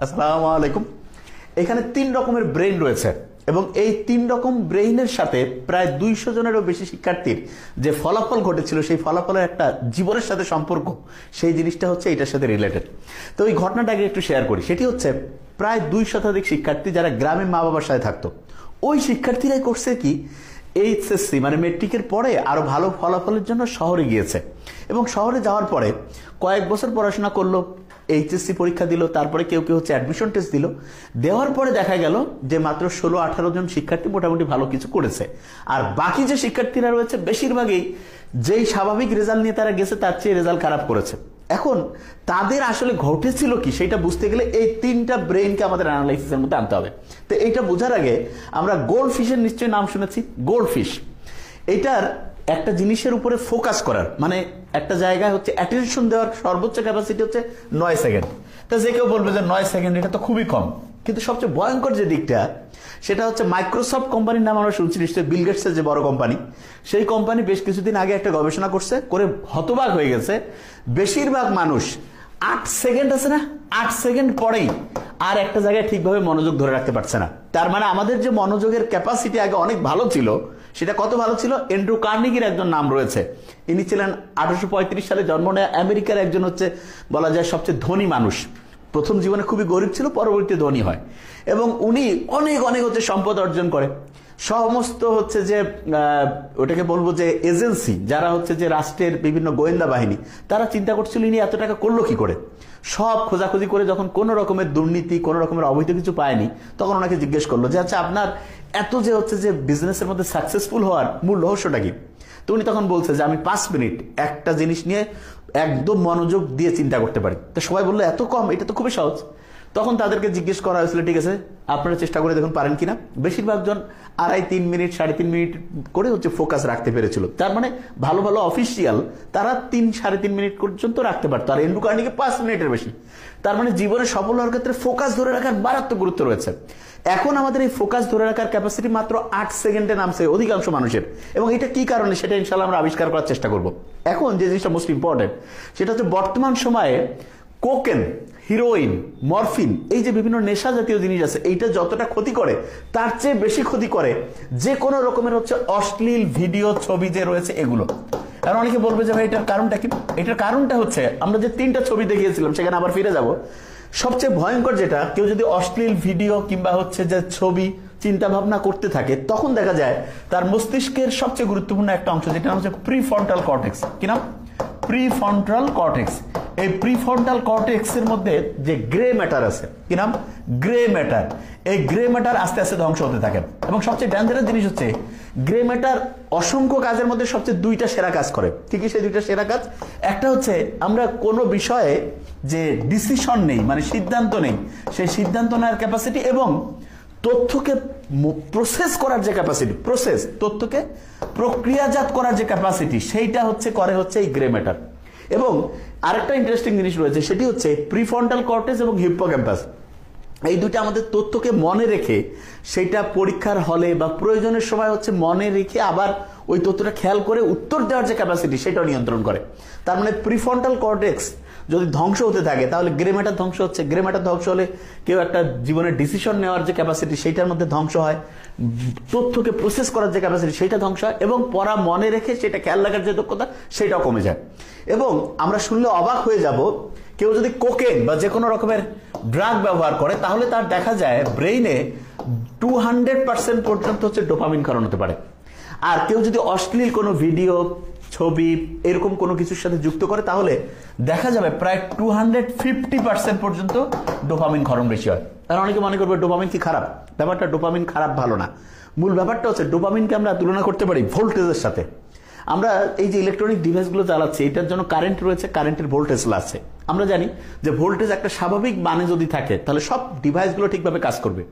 আসসালামু আলাইকুম। এখানে 3 রকমের ব্রেইন রয়েছে এবং এই 3 রকম ব্রেইনের সাথে প্রায় 200 জনেরও বেশি শিক্ষার্থীর যে ফলাফল ঘটেছিল সেই ফলাফলের একটা জীবনের সাথে সম্পর্ক, সেই জিনিসটা হচ্ছে এটার সাথে রিলেটেড। তো এই ঘটনাটাকে একটু শেয়ার করি। সেটি হচ্ছে প্রায় 2 শতাধিক শিক্ষার্থী যারা গ্রামে মা বাবার সাথে থাকতো, ওই শিক্ষার্থীরাই করছে কি এইচএসসি মানে মেট্রিকের পরে আরো ভালো ফলাফলের জন্য শহরে গিয়েছে এবং শহরে যাওয়ার পরে কয়েক বছর পড়াশোনা করলো, এইচএসসি পরীক্ষা দিল, তারপরে কেউ কেউ হচ্ছে অ্যাডমিশন টেস্ট দিল। দেওয়ার পরে দেখা গেল যে মাত্র 16-18 জন শিক্ষার্থী মোটামুটি ভালো কিছু করেছে, আর বাকি যে শিক্ষার্থীরা রয়েছে বেশিরভাগই যেই স্বাভাবিক রেজাল্ট নিয়ে তারা গেছে তার চেয়ে রেজাল্ট খারাপ করেছে। এখন তাদের আসলে ঘটেছিল কি সেটা বুঝতে গেলে এই 3টা ব্রেইনকে আমাদের অ্যানালাইসিসের মধ্যে আনতে হবে। তো এইটা বোঝার আগে আমরা গোল্ড ফিশের নিশ্চয়ই নাম শুনেছি। গোল্ড ফিশ এইটার একটা জিনিসের উপরে ফোকাস করার মানে একটা জায়গায় হচ্ছে অ্যাটেনশন দেওয়ার সর্বোচ্চ ক্যাপাসিটি হচ্ছে 9 সেকেন্ড। তা যে কেউ বলবে যে 9 সেকেন্ড এটা তো খুবই কম, কিন্তু সবচেয়ে ভয়ঙ্কর যে দিকটা সেটা হচ্ছে মাইক্রোসফট কোম্পানির নাম আমরা শুনছি নিশ্চয়ই, বিল গেটসের যে বড় কোম্পানি, সেই কোম্পানি বেশ কিছুদিন আগে একটা গবেষণা করছে, করে হতবাক হয়ে গেছে। বেশিরভাগ মানুষ 8 সেকেন্ড আছে না, 8 সেকেন্ড পরেই আর একটা জায়গায় ঠিকভাবে মনোযোগ ধরে রাখতে পারছে না। তার মানে আমাদের যে মনোযোগের ক্যাপাসিটি আগে অনেক ভালো ছিল, সেটা কত ভালো ছিল। অ্যান্ড্রু কার্নেগির একজন নাম রয়েছে, ইনি ছিলেন 1835 সালে জন্ম নেয় আমেরিকার একজন হচ্ছে বলা যায় সবচেয়ে ধনী মানুষ। প্রথম জীবনে খুবই গরিব ছিল, পরবর্তীতে ধনী হয় এবং উনি অনেক অনেক হচ্ছে সম্পদ অর্জন করে। সমস্ত হচ্ছে যে ওটাকে বলবো যে এজেন্সি যারা হচ্ছে যে রাষ্ট্রের বিভিন্ন গোয়েন্দা বাহিনী, তারা চিন্তা করছিল ইনি এত টাকা করলো কি করে। সব খোঁজাখুঁজি করে যখন কোনো রকমের দুর্নীতি কোনো রকমের অবৈধ কিছু পায়নি, তখন ওনাকে জিজ্ঞেস করলো যে আচ্ছা আপনার এত যে হচ্ছে যে বিজনেসের মধ্যে সাকসেসফুল হওয়ার মূল রহস্যটা কি। তো উনি তখন বলছে যে আমি 5 মিনিট একটা জিনিস নিয়ে একদম মনোযোগ দিয়ে চিন্তা করতে পারি। তো সবাই বললো এত কম, এটা তো খুবই সহজ। তখন তাদেরকে জিজ্ঞেস করা হয়েছিল ঠিক আছে আপনারা চেষ্টা করে দেখুন পারেন কিনা। বেশিরভাগ জন 2.5-3 মিনিট 3.5 মিনিট করে হচ্ছে ফোকাস রাখতে পেরেছিল। তার মানে ভালো ভালো অফিসিয়াল তারা 3-3.5 মিনিট পর্যন্ত রাখতে পারতো, আর অ্যান্ড্রু কার্নেগি 5 মিনিটের বেশি। তার মানে জীবনে সফল হওয়ার ক্ষেত্রে ফোকাস ধরে রাখার মারাত্মক গুরুত্ব রয়েছে। এখন আমাদের এই ফোকাস ধরে রাখার ক্যাপাসিটি মাত্র 8 সেকেন্ডে নামছে অধিকাংশ মানুষের, এবং এটা কি কারণে সেটা ইনশাআল্লাহ আমরা আবিষ্কার করার চেষ্টা করব। এখন যে জিনিসটা মোস্ট ইম্পর্টেন্ট সেটা হচ্ছে বর্তমান সময়ে কোকেন, হিরোইন, মরফিন, এই যে বিভিন্ন নেশা জাতীয় জিনিস আছে, এইটা যতটা ক্ষতি করে তার চেয়ে বেশি ক্ষতি করে যে কোনো রকমের হচ্ছে অশ্লীল ভিডিও ছবি যে রয়েছে এগুলো। আর অনেকে বলবে যে ভাই এটার কারণটা কি। এটার কারণটা হচ্ছে আমরা যে 3টা ছবি দেখিয়েছিলাম সেখানে আবার ফিরে যাব। সবচেয়ে ভয়ঙ্কর যেটা, কেউ যদি অশ্লীল ভিডিও কিংবা হচ্ছে যে ছবি চিন্তা ভাবনা করতে থাকে, তখন দেখা যায় তার মস্তিষ্কের সবচেয়ে গুরুত্বপূর্ণ একটা অংশ যেটা হচ্ছে প্রিফ্রন্টাল কর্টেক্স। কি নাম? Prefrontal cortex. এই প্রিফ্রন্টাল কর্টেক্স এর মধ্যে যে গ্রে ম্যাটার আছে, কি নাম? Grey matter. এই গ্রে ম্যাটার আস্তে আস্তে ধ্বংস হতে থাকে এবং সবচেয়ে ডেঞ্জারাস জিনিস হচ্ছে গ্রে ম্যাটার অসংখ্য কাজের মধ্যে সবচেয়ে 2টা সেরা কাজ করে। ঠিক সেই 2টা সেরা কাজ, একটা হচ্ছে আমরা কোনো বিষয়ে যে ডিসিশন নেই মানে সিদ্ধান্ত নেই, সেই সিদ্ধান্ত নেওয়ার ক্যাপাসিটি এবং তথ্যকে প্রসেস করার যে ক্যাপাসিটি, প্রসেস তথ্যকে প্রক্রিয়াজাত করার যে ক্যাপাসিটি, সেইটা হচ্ছে করে হচ্ছে এই গ্রে ম্যাটার। এবং আরেকটা ইন্টারেস্টিং জিনিস রয়েছে, সেটি হচ্ছে প্রিফ্রন্টাল কর্টেক্স এবং হিপ্পোক্যাম্পাস। এই 2টা আমাদের তথ্যকে মনে রেখে সেটা পরীক্ষার হলে বা প্রয়োজনের সময় হচ্ছে মনে রেখে আবার ওই তথ্যটা খেয়াল করে উত্তর দেওয়ার যে ক্যাপাসিটি সেটাও নিয়ন্ত্রণ করে। তার মানে প্রিফ্রন্টাল কর্টেক্স যদি ধ্বংস হতে থাকে তাহলে গ্রে ম্যাটার ধ্বংস হচ্ছে। গ্রে ম্যাটার ধ্বংস হলে কেউ একটা জীবনের ডিসিশন নেওয়ার যে ক্যাপাসিটি সেইটার মধ্যে ধ্বংস হয়, তথ্যকে প্রসেস করার যে ক্যাপাসিটি সেইটা ধ্বংস হয়, এবং পড়া মনে রেখে সেটা খেয়াল রাখার যে দক্ষতা সেটাও কমে যায়। এবং আমরা শুনলে অবাক হয়ে যাব, কেউ যদি কোকেন বা যে কোনো রকমের ড্রাগ ব্যবহার করে তাহলে তার দেখা যায় ব্রেইনে 200% পর্যন্ত হচ্ছে ডোপামিন ক্ষরণ হতে পারে। আর কেউ যদি অশ্লীল কোনো ভিডিও, ছবি এরকম কোনো কিছুর সাথে যুক্ত করে তাহলে দেখা যাবে প্রায় 250% পর্যন্ত ডোপামিন ক্ষরণ বেশি হয়। আর অনেকে মনে করবে ডোপামিন কি খারাপ। ব্যাপারটা ডোপামিন খারাপ ভালো না। মূল ব্যাপারটা হচ্ছে ডোপামিনকে আমরা তুলনা করতে পারি ভোল্টেজের সাথে। আমরা এই যে ইলেকট্রনিক ডিভাইসগুলো চালাচ্ছি এটার জন্য কারেন্ট রয়েছে, কারেন্টের ভোল্টেজ আছে। আমরা জানি যে ভোল্টেজ একটা স্বাভাবিক মানে যদি থাকে তাহলে সব ডিভাইসগুলো ঠিকভাবে কাজ করবে।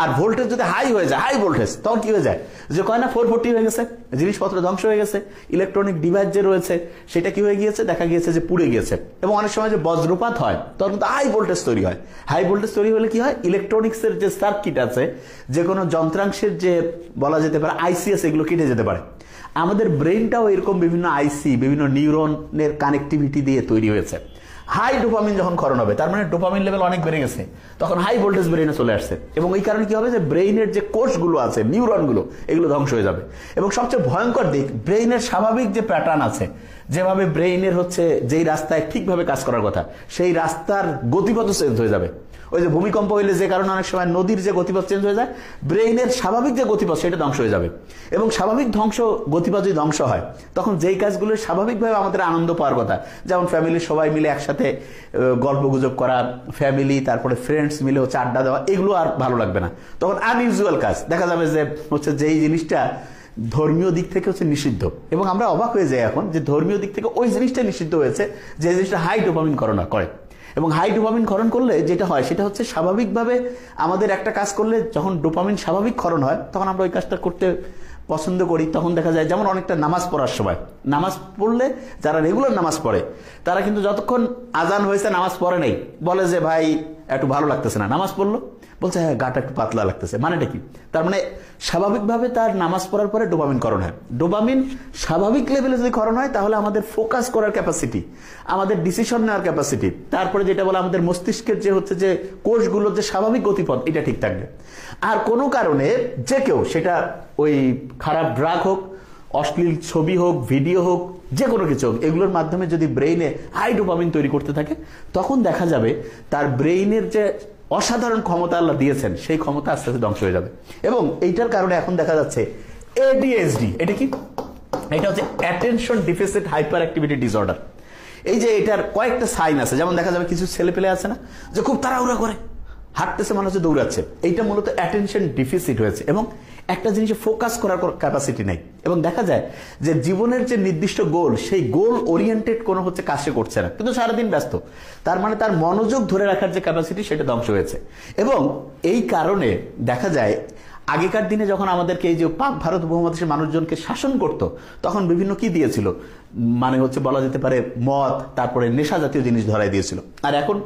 আর ভোল্টেজ যদি হাই হয়ে যায়, হাই ভোল্টেজ, তখন কি হয়ে যায় যে কয় না 440 হয়ে গেছে, জিনিসপত্র ধ্বংস হয়ে গেছে, ইলেকট্রনিক ডিভাইস যে রয়েছে সেটা কি হয়ে গিয়েছে, দেখা গিয়েছে যে পুড়ে গিয়েছে। এবং অনেক সময় যে বজ্রপাত হয় তখন কিন্তু হাই ভোল্টেজ তৈরি হয়। হাই ভোল্টেজ তৈরি হলে কি হয়, ইলেকট্রনিক্সের যে সার্কিট আছে, যে কোনো যন্ত্রাংশের যে বলা যেতে পারে আইসি আছে, এগুলো কেটে যেতে পারে। আমাদের ব্রেনটাও এরকম বিভিন্ন আইসি, বিভিন্ন নিউরনের কানেক্টিভিটি দিয়ে তৈরি হয়েছে। হাই ডোপামিন যখন ক্ষরণ হবে, তার মানে ডোপামিন লেভেল অনেক বেড়ে গেছে, তখন হাই ভোল্টেজ ব্রেইনে চলে আসছে, এবং এই কারণে কি হবে যে ব্রেইনের যে কোষগুলো আছে, নিউরনগুলো, এগুলো ধ্বংস হয়ে যাবে। এবং সবচেয়ে ভয়ঙ্কর দিক, ব্রেইনের স্বাভাবিক যে প্যাটার্ন আছে, যেভাবে ব্রেইনের হচ্ছে যেই রাস্তায় ঠিকভাবে কাজ করার কথা, সেই রাস্তার গতিপথ চেঞ্জ হয়ে যাবে। ওই যে ভূমিকম্প হইলে যে কারণে অনেক সময় নদীর যে গতিপথ চেঞ্জ হয়ে যায়, ব্রেইনের স্বাভাবিক যে গতিপথ সেটা ধ্বংস হয়ে যাবে। এবং স্বাভাবিক গতিপথ যদি ধ্বংস হয়, তখন যেই কাজগুলো স্বাভাবিকভাবে আমাদের আনন্দ পাওয়ার কথা, যেমন ফ্যামিলির সবাই মিলে একসাথে গল্প গুজব করা, ফ্যামিলি তারপরে ফ্রেন্ডস মিলে হচ্ছে আড্ডা দেওয়া, এগুলো আর ভালো লাগবে না। তখন আনইউজুয়াল কাজ দেখা যাবে যে হচ্ছে যেই জিনিসটা ধর্মীয় দিক থেকে হচ্ছে নিষিদ্ধ, এবং আমরা অবাক হয়ে যাই এখন যে ধর্মীয় দিক থেকে ওই জিনিসটা নিষিদ্ধ হয়েছে যে জিনিসটা হাই ডোপামিন ক্ষরণ করে। এবং হাই ডোপামিন ক্ষরণ করলে যেটা হয় সেটা হচ্ছে স্বাভাবিকভাবে আমাদের একটা কাজ করলে যখন ডোপামিন স্বাভাবিক ক্ষরণ হয়, তখন আমরা ওই কাজটা করতে পছন্দ করি। তখন দেখা যায় যেমন অনেকটা নামাজ পড়ার সময়, নামাজ পড়লে যারা রেগুলার নামাজ পড়ে তারা কিন্তু যতক্ষণ আজান হয়েছে নামাজ পড়ে নেই, বলে যে ভাই একটু ভালো লাগতেছে না, নামাজ পড়লো, বলছে হ্যাঁ গাটা একটু পাতলা লাগতেছে, মানেটা কি? তার মানে স্বাভাবিকভাবে তার নামাজ পড়ার পরে ডোপামিন ক্ষরণ হয়। ডোপামিন স্বাভাবিক লেভেলে যদি ক্ষরণ হয়, তাহলে আমাদের ফোকাস করার ক্যাপাসিটি, আমাদের ডিসিশন নেওয়ার ক্যাপাসিটি, তারপরে যেটা বলে আমাদের মস্তিষ্কের যে হচ্ছে যে কোষগুলোর যে স্বাভাবিক গতিপথ, এটা ঠিক থাকবে। আর কোনো কারণে যে কেউ, সেটা ওই খারাপ ড্রাগ হোক, অশ্লীল ছবি হোক, ভিডিও হোক, যে কোনো কিছু হোক, এগুলোর মাধ্যমে যদি ব্রেইনে হাই ডোপামিন তৈরি করতে থাকে, তখন দেখা যাবে তার ব্রেইনের যে অসাধারণ ক্ষমতা আল্লাহ দিয়েছেন, সেই ক্ষমতা আস্তে আস্তে ধ্বংস হয়ে যাবে। এবং এইটার কারণে এখন দেখা যাচ্ছে এডিএইচডি, এটা কি? এটা হচ্ছে attention deficit hyper activity disorder. এই যে এটার কয়েকটা সাইন আছে, যেমন দেখা যাবে কিছু ছেলে পেলে আছে না, যে খুব তাড়াহুড়া করে হাঁটতেছে, মনে হচ্ছে দৌড়াচ্ছে, এইটা মূলত অ্যাটেনশন ডিফিসিট হয়েছে, এবং একটা জিনিসে ফোকাস করার ক্যাপাসিটি নেই। এবং দেখা যায় যে জীবনের যে নির্দিষ্ট গোল, সেই গোল ওরিয়েন্টেড কোনো হচ্ছে কাজ সে করছে না, কিন্তু সারাদিন ব্যস্ত, তার মানে তার মনোযোগ ধরে রাখার যে ক্যাপাসিটি, সেটা ধ্বংস হয়েছে। এবং এই কারণে দেখা যায় আগেকার দিনে যখন আমাদেরকে এই যে পাক ভারত উপমহাদেশের মানুষজনকে শাসন করত, তখন বিভিন্ন কি দিয়েছিল, মানে হচ্ছে বলা যেতে পারে মদ, তারপরে নেশা জাতীয় জিনিস ধরাই দিয়েছিল। আর এখন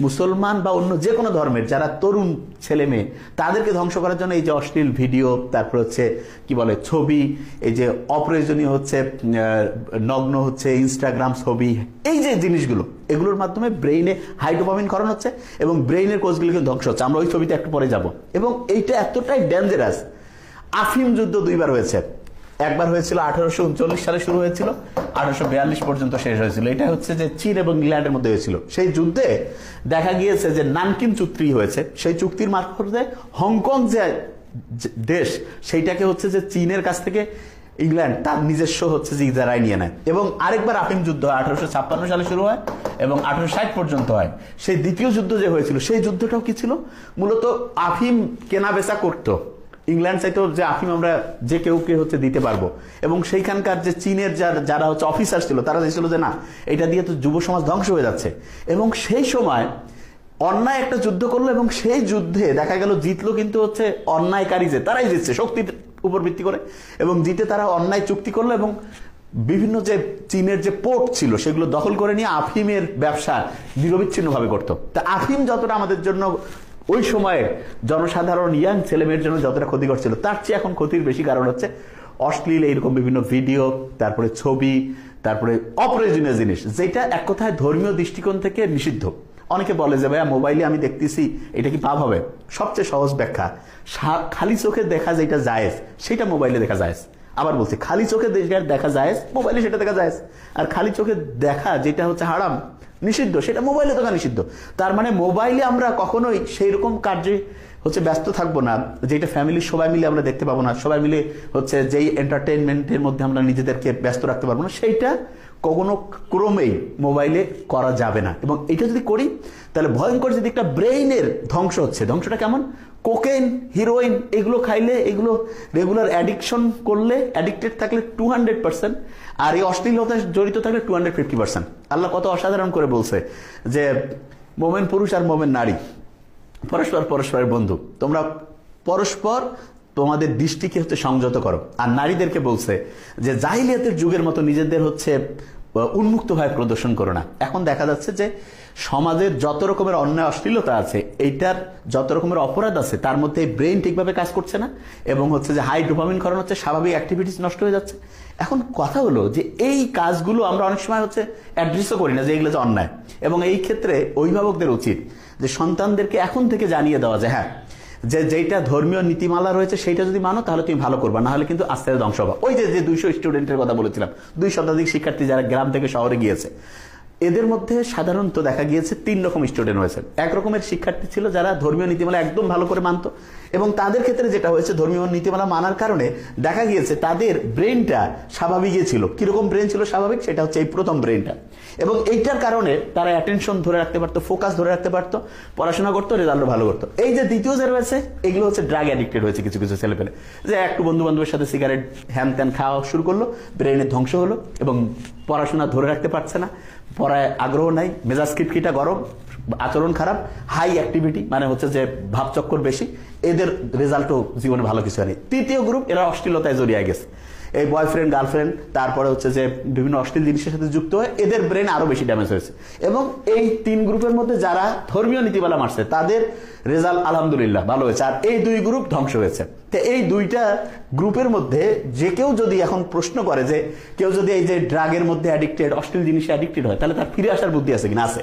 মুসলমান বা অন্য যে কোনো ধর্মের যারা তরুণ ছেলে মেয়ে, তাদেরকে ধ্বংস করার জন্য এই যে অশ্লীল ভিডিও, তারপর হচ্ছে কি বলে ছবি, এই যে অপ্রয়োজনীয় হচ্ছে নগ্ন হচ্ছে ইনস্টাগ্রাম ছবি, এই যে জিনিসগুলো, এগুলোর মাধ্যমে ব্রেইনে হাই ডোপামিন ক্ষরণ হচ্ছে এবং ব্রেইনের কোষগুলিকে ধ্বংস হচ্ছে। আমরা ওই ছবিতে একটু পরে যাব। এবং এইটা এতটাই ডেঞ্জারাস, আফিম যুদ্ধ দুইবার হয়েছে। একবার হয়েছিল 1839 সালে শুরু হয়েছিল, 1842 পর্যন্ত শেষ হয়েছিল। এটা হচ্ছে যে চীন এবং ইংল্যান্ডের মধ্যে হয়েছিল। সেই যুদ্ধে দেখা গিয়েছে যে নানকিন চুক্তি হয়েছে, সেই চুক্তির মারফতে হংকং যে দেশ, সেইটাকে হচ্ছে যে চীনের কাছ থেকে ইংল্যান্ড তার নিজস্ব হচ্ছে যে ইজারায় নিয়ে নেয়। এবং আরেকবার আফিম যুদ্ধ 1856 সালে শুরু হয় এবং 1860 পর্যন্ত হয়। সেই দ্বিতীয় যুদ্ধ যে হয়েছিল, সেই যুদ্ধটাও কি ছিল, মূলত আফিম কেনা বেচা করতো। ইংল্যান্ড চাইতো যে আফিম আমরা যে কেউ হচ্ছে দিতে পারবো, এবং সেইখানকার যে চীনের যারা হচ্ছে অফিসার ছিল, তারা চাইছিল যে না, এটা দিয়ে তো যুব সমাজ ধ্বংস হয়ে যাচ্ছে। এবং সেই সময় অন্যায় একটা যুদ্ধ করলো, এবং সেই যুদ্ধে দেখা গেল জিতলো কিন্তু হচ্ছে অন্যায়কারী, যে তারাই জিতছে শক্তির উপর ভিত্তি করে, এবং জিতে তারা অন্যায় চুক্তি করলো এবং বিভিন্ন যে চীনের যে পোর্ট ছিল সেগুলো দখল করে নিয়ে আফিমের ব্যবসা নিরবিচ্ছিন্নভাবে করতো। তা আফিম যতটা আমাদের জন্য ওই সময়ে জনসাধারণ ইয়াং ছেলেমেয়ের জন্য যতটা ক্ষতিকর ছিল, তার চেয়ে এখন ক্ষতির বেশি কারণ হচ্ছে অশ্লীল এইরকম বিভিন্ন ভিডিও, তারপরে ছবি, তারপরে অপ্রয়োজনীয় জিনিস, যেটা এক কথায় ধর্মীয় দৃষ্টিকোণ থেকে নিষিদ্ধ। অনেকে বলে যে ভাইয়া মোবাইলে আমি দেখতেছি, এটা কি পাপ হবে? সবচেয়ে সহজ ব্যাখ্যা, খালি চোখে দেখা যেটা জায়েজ, সেটা মোবাইলে দেখা জায়েজ। আবার বলছি, খালি চোখে দেখা জায়েজ, মোবাইলে সেটা দেখা জায়েজ। আর খালি চোখে দেখা যেটা হচ্ছে হারাম, নিষিদ্ধ, সেটা মোবাইলে দেখা নিষিদ্ধ। তার মানে মোবাইলে আমরা কখনোই সেই রকম কার্যে হচ্ছে ব্যস্ত থাকবো না, যেটা ফ্যামিলির সবাই মিলে আমরা দেখতে পাবো না, সবাই মিলে হচ্ছে যেই এন্টারটেইনমেন্টের মধ্যে আমরা নিজেদেরকে ব্যস্ত রাখতে পারবো না, সেইটা কোনো ক্রমেই মোবাইলে করা যাবে না। এবং এটা যদি করি, তাহলে ভয়ঙ্কর যে দিকটা, ব্রেইনের ধ্বংস হচ্ছে। ধ্বংসটা কেমন? কোকেইন, হিরোইন, এগুলো খাইলে, এগুলো রেগুলার অ্যাডিকশন করলে, অ্যাডিক্টেড থাকলে 200%, আর এই অশ্লীলতায় জড়িত থাকলে 250%। আল্লাহ কত অসাধারণ করে বলছে যে মোমেন পুরুষ আর মোমেন নারী পরস্পর পরস্পরের বন্ধু, তোমরা পরস্পর তোমাদের দৃষ্টিকে হচ্ছে সংযত করো। আর নারীদেরকে বলছে যে জাহিলিয়াতের যুগের মতো নিজেদের হচ্ছে উন্মুক্তভাবে প্রদর্শন করো না। এখন দেখা যাচ্ছে যে সমাজের যত রকমের অন্যায় অশ্লীলতা আছে, এইটার যত রকমের অপরাধ আছে, তার মধ্যে ব্রেন ঠিকভাবে কাজ করছে না এবং হচ্ছে যে হাই ডোপামিন ক্ষরণ হচ্ছে, স্বাভাবিক অ্যাক্টিভিটিস নষ্ট হয়ে যাচ্ছে। এখন কথা হলো যে এই কাজগুলো আমরা অনেক সময় হচ্ছে অ্যাড্রেসও করি না যে এগুলো যে অন্যায়, এবং এই ক্ষেত্রে অভিভাবকদের উচিত যে সন্তানদেরকে এখন থেকে জানিয়ে দেওয়া যে হ্যাঁ, যে যেটা ধর্মীয় নীতিমালা রয়েছে সেইটা যদি মানো তাহলে তুমি ভালো করবা, না হলে কিন্তু আস্তে আস্তে ধ্বংস হবা। ওই যে 200 স্টুডেন্টের কথা বলেছিলাম, 2 শতাধিক শিক্ষার্থী যারা গ্রাম থেকে শহরে গিয়েছে, এদের মধ্যে সাধারণত দেখা গিয়েছে 3 রকম স্টুডেন্ট হয়েছে। এক রকমের শিক্ষার্থী ছিল যারা ধর্মীয় নীতিমালা একদম ভালো করে মানত, এবং তাদের ক্ষেত্রে যেটা হয়েছে ধর্মীয় নীতিমালা মানার কারণে দেখা গিয়েছে তাদের ব্রেনটা স্বাভাবিকই ছিল। কিরকম ব্রেন ছিল স্বাভাবিক, সেটা হচ্ছে এই প্রথম ব্রেনটা, এবং এইটার কারণে তারা অ্যাটেনশন ধরে রাখতে পারতো, ফোকাস ধরে রাখতে পারতো, পড়াশোনা করতো, রেজাল্টও ভালো করতো। এই যে দ্বিতীয় যে রয়েছে, এগুলো হচ্ছে ড্রাগ অ্যাডিক্টেড হয়েছে কিছু কিছু ছেলেপেলে, যে একটু বন্ধু বান্ধবের সাথে সিগারেট হ্যান ত্যান খাওয়া শুরু করলো, ব্রেনের ধ্বংস হলো এবং পড়াশোনা ধরে রাখতে পারছে না, পড়ায় আগ্রহ নাই, মেজাজ খিটখিটা গরম, আচরণ খারাপ, হাই অ্যাক্টিভিটি মানে হচ্ছে যে ভাবচক্কর বেশি, এদের রেজাল্টও জীবনে ভালো কিছু হয়নি। তৃতীয় গ্রুপ, এরা অশ্লীলতায় জড়িয়ে গেছে, এই বয়ফ্রেন্ড গার্লফ্রেন্ড, তারপরে হচ্ছে যে বিভিন্ন অশ্লীল জিনিসের সাথে যুক্ত হয়ে এদের ব্রেন আরো বেশি ড্যামেজ হয়েছে। এবং এই 3 গ্রুপের মধ্যে যারা ধর্মীয় নীতিমালা মারছে তাদের রেজাল্ট আলহামদুলিল্লাহ ভালো হয়েছে, আর এই 2 গ্রুপ ধ্বংস হয়েছে। তো এই 2টা গ্রুপের মধ্যে যে কেউ যদি এখন প্রশ্ন করে যে কেউ যদি এই যে ড্রাগের মধ্যে অ্যাডিক্টেড, অশ্লীল জিনিসে অ্যাডিক্টেড হয়, তাহলে তার ফিরে আসার বুদ্ধি আছে কিনা? আছে।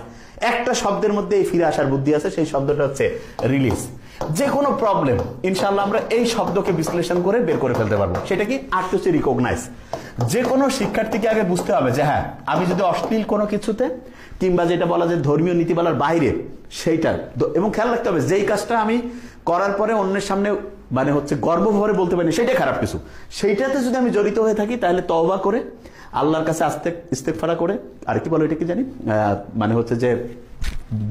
একটা শব্দের মধ্যে এই ফিরে আসার বুদ্ধি আছে, সেই শব্দটা হচ্ছে রিলিজ। যে কোনো প্রবলেম ইনশাআল্লাহ আমরা এই শব্দকে বিশ্লেষণ করে বের করে ফেলতে পারবো। সেটা কি? আর্ট হচ্ছে রিকগনাইজ। যে কোনো শিক্ষার্থীকে আগে বুঝতে হবে যে হ্যাঁ, আমি যদি অশ্লীল কোনো কিছুতে কিংবা যেটা বলা যায় ধর্মীয় নীতিমালার বাইরে সেইটা, এবং খেয়াল রাখতে হবে যেই কাজটা আমি করার পরে অন্যের সামনে মানে হচ্ছে গর্বভরে বলতে পারি সেটাই খারাপ কিছু, সেইটাতে যদি আমি জড়িত হয়ে থাকি তাহলে তওবা করে আল্লাহর কাছে ইস্তেগফার করে, আর কি বলো এটা কি জানি, মানে হচ্ছে যে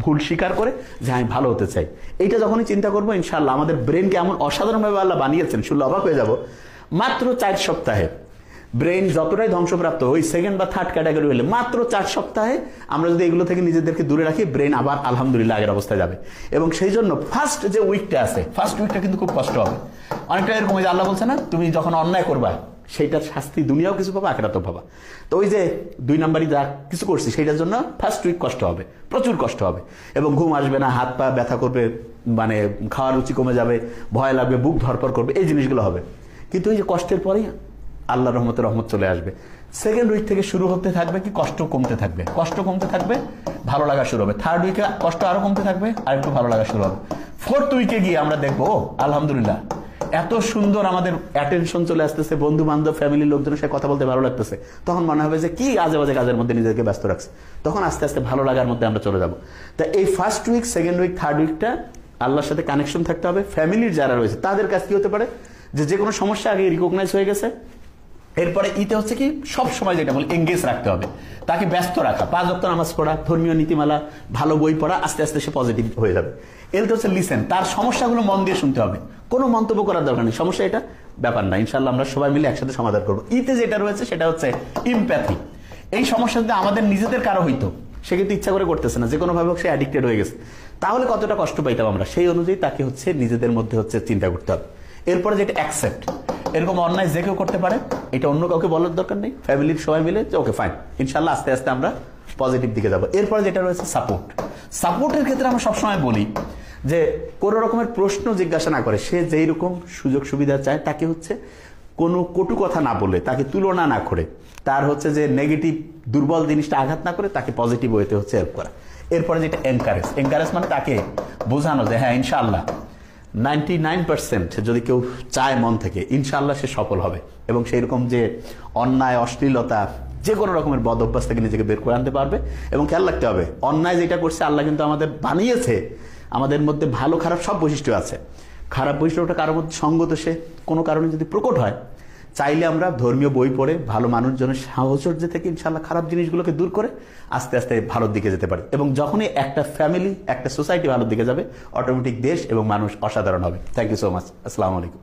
ভুল স্বীকার করে যে আমি ভালো হতে চাই, এইটা যখনই চিন্তা করবো ইনশাআল্লাহ আমাদের ব্রেনকে এমন অসাধারণভাবে আল্লাহ বানিয়েছেন, শুনলে অবাক হয়ে যাব। মাত্র 4 সপ্তাহে ব্রেন যতটাই ধ্বংসপ্রাপ্ত, ওই সেকেন্ড বা থার্ড ক্যাটাগরি হলে মাত্র 4 সপ্তাহে আমরা যদি এগুলো থেকে নিজেদেরকে দূরে রাখি, ব্রেন আবার আলহামদুলিল্লাহ আগের অবস্থায় যাবে। এবং সেই জন্য ফার্স্ট যে উইকটা আছে, ফার্স্ট উইকটা কিন্তু খুব কষ্ট হবে। অনেকটা এরকম যে আল্লাহ বলছে না, তুমি যখন অন্যায় করবা সেইটার শাস্তি দুনিয়াও কিছু পাবা, আখিরাতেও পাবা। তো ওই যে 2 নাম্বারই যা কিছু করছি সেইটার জন্য ফার্স্ট উইক কষ্ট হবে, প্রচুর কষ্ট হবে, এবং ঘুম আসবে না, হাত পা ব্যথা করবে, মানে খাওয়ার রুচি কমে যাবে, ভয় লাগবে, বুক ধরপড় করবে, এই জিনিসগুলো হবে। কিন্তু এই যে কষ্টের পরেই আল্লাহ রহমতে রহমত চলে আসবে। সেকেন্ড উইক থেকে শুরু হতে থাকবে কি, কষ্ট কমতে থাকবে, কষ্ট কমতে থাকবে, ভালো লাগা শুরু হবে। থার্ড উইকে কষ্ট আরো কমতে থাকবে, আর একটু ভালো লাগা শুরু হবে। ফোর্থ উইকে গিয়ে আমরা দেখবো আলহামদুলিল্লাহ এত সুন্দর আমাদের অ্যাটেনশন চলে আসতেছে, বন্ধু বান্ধব ফ্যামিলির লোকজনের সাথে কথা বলতে ভালো লাগতেছে, তখন মনে হবে যে কি আজে বাজে কাজের মধ্যে নিজেকে ব্যস্ত রাখছে, তখন আস্তে আস্তে ভালো লাগার মধ্যে আমরা চলে যাবো। তা এই first week, second week, third উইকটা আল্লাহর সাথে কানেকশন থাকতে হবে। ফ্যামিলির যারা রয়েছে তাদের কাছে কি হতে পারে যে কোনো সমস্যা আগে রিকগনাইজ হয়ে গেছে, এরপরে ইতে হচ্ছে কি সব সময় যেটা বলি এঙ্গেজ রাখতে হবে, তাকে ব্যস্ত রাখা, 5 ওয়াক্ত নামাজ পড়া, ধর্মীয় নীতিমালা, ভালো বই পড়া, আস্তে আস্তে সে পজিটিভ হয়ে যাবে। এতে হচ্ছে লিসেন, তার সমস্যাগুলো মন দিয়ে শুনতে হবে, কোনো মন্তব্য করার দরকার নেই, সমস্যা এটা ব্যাপার না, ইনশাআল্লাহ আমরা সবাই মিলে একসাথে সমাধান করবো। ইতে যেটা রয়েছে সেটা হচ্ছে ইমপ্যাথি। এই সমস্যা যদি আমাদের নিজেদের কারো হইতো, সে কিন্তু ইচ্ছা করে করতেছে না, যে কোনো ভাবে সে অ্যাডিক্টেড হয়ে গেছে, তাহলে কতটা কষ্ট পাইতাম আমরা, সেই অনুযায়ী তাকে হচ্ছে নিজেদের মধ্যে হচ্ছে চিন্তা করতে হবে। এরপরে যেটা অ্যাকসেপ্ট, এরকম অন্যায় যে কেউ করতে পারে, এটা অন্য কাউকে বলার দরকার নেই, ফ্যামিলির সবাই মিলে যে ওকে ফাইন, ইনশাআল্লাহ আস্তে আস্তে আমরা পজিটিভ দিকে যাবো। এরপরে যেটা রয়েছে সাপোর্ট। সাপোর্টের ক্ষেত্রে আমরা সবসময় বলি যে কোনো রকমের প্রশ্ন জিজ্ঞাসা না করে, সে যেই রকম সুযোগ সুবিধা চায় তাকে হচ্ছে কোনো কটু কথা না বলে, তাকে তুলনা না করে, তার হচ্ছে যে নেগেটিভ দুর্বল জিনিসটা আঘাত না করে তাকে পজিটিভ ওয়েতে হচ্ছে হেল্প করা। এরপরে যেটা এনকারেজ, এনকারেজ মানে তাকে বোঝানো যে হ্যাঁ ইনশাআল্লাহ 99% যদি কেউ চায় মন থেকে, ইনশাআল্লাহ সে সফল হবে, এবং সেই রকম যে অন্যায়, অশ্লীলতা, যে কোনো রকমের বদ অভ্যাস থেকে নিজেকে বের করে আনতে পারবে। এবং খেয়াল রাখতে হবে অন্যায় যেটা করছে আল্লাহ কিন্তু আমাদের বানিয়েছে, আমাদের মধ্যে ভালো খারাপ সব বৈশিষ্ট্য আছে, খারাপ বৈশিষ্ট্যটা কারোর মধ্যে সঙ্গত সে কোনো কারণে যদি প্রকট হয়, চাইলে আমরা ধর্মীয় বই পড়ে ভালো মানুষজনের সাহচর্য থেকে ইনশাআল্লাহ খারাপ জিনিসগুলোকে দূর করে আস্তে আস্তে ভালোর দিকে যেতে পারি। এবং যখনই একটা ফ্যামিলি, একটা সোসাইটি ভালোর দিকে যাবে, অটোমেটিক দেশ এবং মানুষ অসাধারণ হবে। Thank you so much. আসসালামু আলাইকুম।